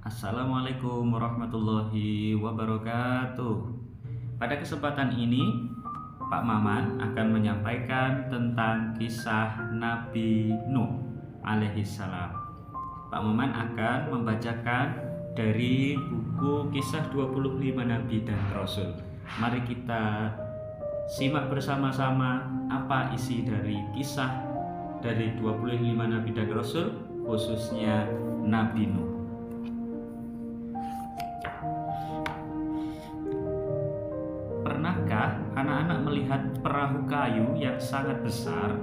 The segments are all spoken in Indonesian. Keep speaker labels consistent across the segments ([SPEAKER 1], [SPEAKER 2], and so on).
[SPEAKER 1] Assalamualaikum warahmatullahi wabarakatuh. Pada kesempatan ini, Pak Maman akan menyampaikan tentang kisah Nabi Nuh alaihissalam. Pak Maman akan membacakan dari buku Kisah 25 Nabi dan Rasul. Mari kita simak bersama-sama apa isi dari kisah dari 25 Nabi dan Rasul, khususnya Nabi Nuh. Pernahkah anak-anak melihat perahu kayu yang sangat besar?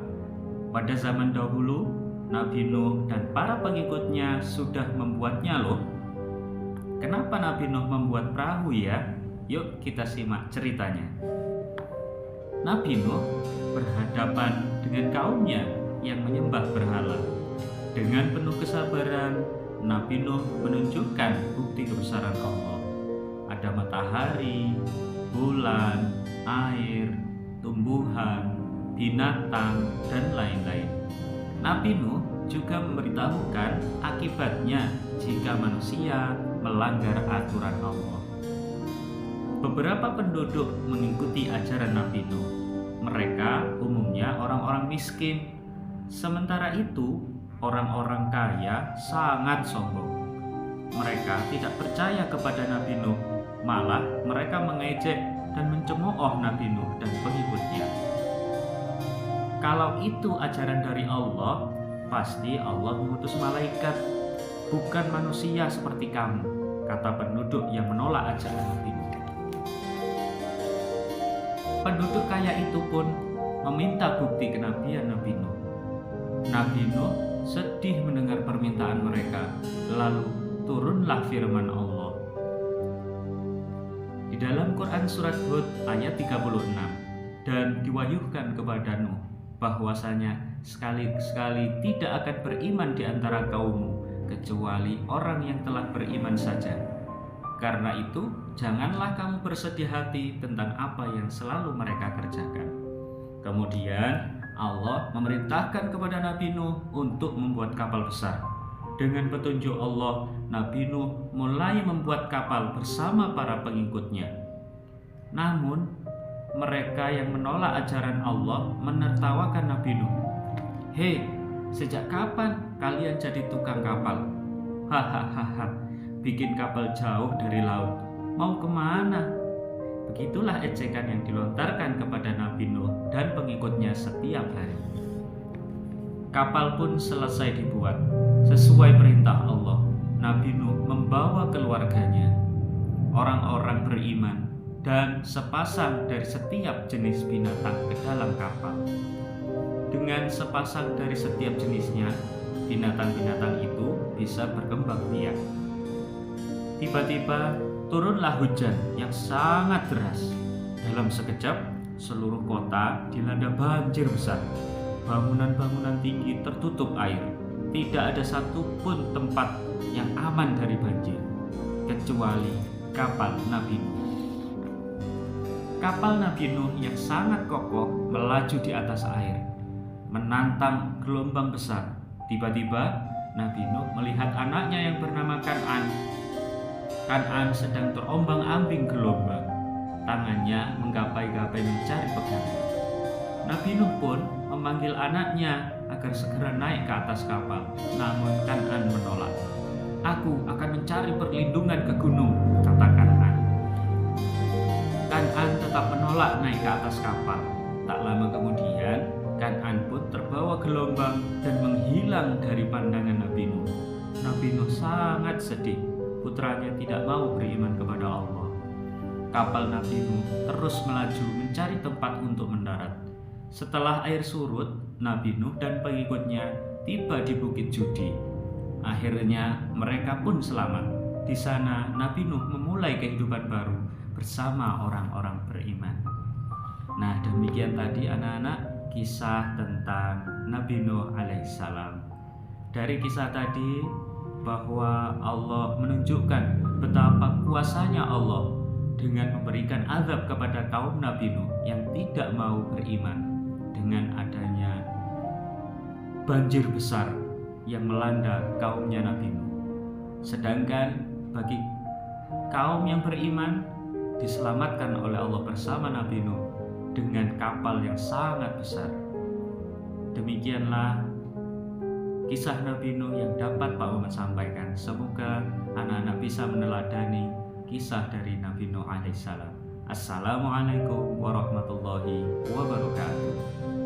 [SPEAKER 1] Pada zaman dahulu, Nabi Nuh dan para pengikutnya sudah membuatnya loh. Kenapa Nabi Nuh membuat perahu ya? Yuk kita simak ceritanya. Nabi Nuh berhadapan dengan kaumnya yang menyembah berhala. Dengan penuh kesabaran, Nabi Nuh menunjukkan bukti kebesaran Allah. Ada matahari, bulan, air, tumbuhan, binatang, dan lain-lain. Nabi Nuh juga memberitahukan akibatnya jika manusia melanggar aturan Allah. Beberapa penduduk mengikuti ajaran Nabi Nuh. Mereka umumnya orang-orang miskin. Sementara itu, orang-orang kaya sangat sombong. Mereka tidak percaya kepada Nabi Nuh. Malah mereka mengejek dan mencemooh Nabi Nuh dan pengikutnya. Kalau itu ajaran dari Allah, pasti Allah mengutus malaikat, bukan manusia seperti kamu, kata penduduk yang menolak ajaran Nabi Nuh. Penduduk kaya itu pun meminta bukti kenabian Nabi Nuh. Nabi Nuh sedih mendengar permintaan mereka, lalu turunlah firman Allah. Di dalam Quran surat Hud ayat 36, dan diwahyukan kepada Nuh bahwasanya sekali-sekali tidak akan beriman di antara kaummu kecuali orang yang telah beriman saja. Karena itu, janganlah kamu bersedih hati tentang apa yang selalu mereka kerjakan. Kemudian Allah memerintahkan kepada Nabi Nuh untuk membuat kapal besar. Dengan petunjuk Allah, Nabi Nuh mulai membuat kapal bersama para pengikutnya. Namun, mereka yang menolak ajaran Allah menertawakan Nabi Nuh. "Hei, sejak kapan kalian jadi tukang kapal? Hahaha, bikin kapal jauh dari laut. Mau kemana?" Begitulah ejekan yang dilontarkan kepada Nabi Nuh dan pengikutnya setiap hari. Kapal pun selesai dibuat. Sesuai perintah Allah, Nabi Nuh membawa keluarganya, orang-orang beriman, dan sepasang dari setiap jenis binatang ke dalam kapal. Dengan sepasang dari setiap jenisnya, binatang-binatang itu bisa berkembang biak. Tiba-tiba turunlah hujan yang sangat deras. Dalam sekejap, seluruh kota dilanda banjir besar. Bangunan-bangunan tinggi tertutup air. Tidak ada satupun tempat yang aman dari banjir, kecuali kapal Nabi Nuh. Kapal Nabi Nuh yang sangat kokoh melaju di atas air, menantang gelombang besar. Tiba-tiba Nabi Nuh melihat anaknya yang bernama Kan'an. Kan'an sedang terombang-ambing gelombang. Tangannya menggapai-gapai mencari pegangan. Nabi Nuh pun memanggil anaknya agar segera naik ke atas kapal. Namun Kan'an menolak. "Aku akan mencari perlindungan ke gunung," kata Kan'an. Kan'an tetap menolak naik ke atas kapal. Tak lama kemudian, Kan'an pun terbawa gelombang dan menghilang dari pandangan Nabi Nuh. Nabi Nuh sangat sedih. Putranya tidak mau beriman kepada Allah. Kapal Nabi Nuh terus melaju mencari tempat untuk mendarat. Setelah air surut, Nabi Nuh dan pengikutnya tiba di Bukit Judi. Akhirnya mereka pun selamat. Di sana Nabi Nuh memulai kehidupan baru bersama orang-orang beriman. Nah, demikian tadi anak-anak kisah tentang Nabi Nuh alaihissalam. Dari kisah tadi bahwa Allah menunjukkan betapa kuasanya Allah dengan memberikan azab kepada kaum Nabi Nuh yang tidak mau beriman dengan adanya banjir besar yang melanda kaumnya Nabi Nuh. Sedangkan bagi kaum yang beriman diselamatkan oleh Allah bersama Nabi Nuh dengan kapal yang sangat besar. Demikianlah kisah Nabi Nuh yang dapat Pak Muhammad sampaikan. Semoga anak-anak bisa meneladani kisah dari Nabi Nuh alaihissalam. Assalamualaikum warahmatullahi wabarakatuh.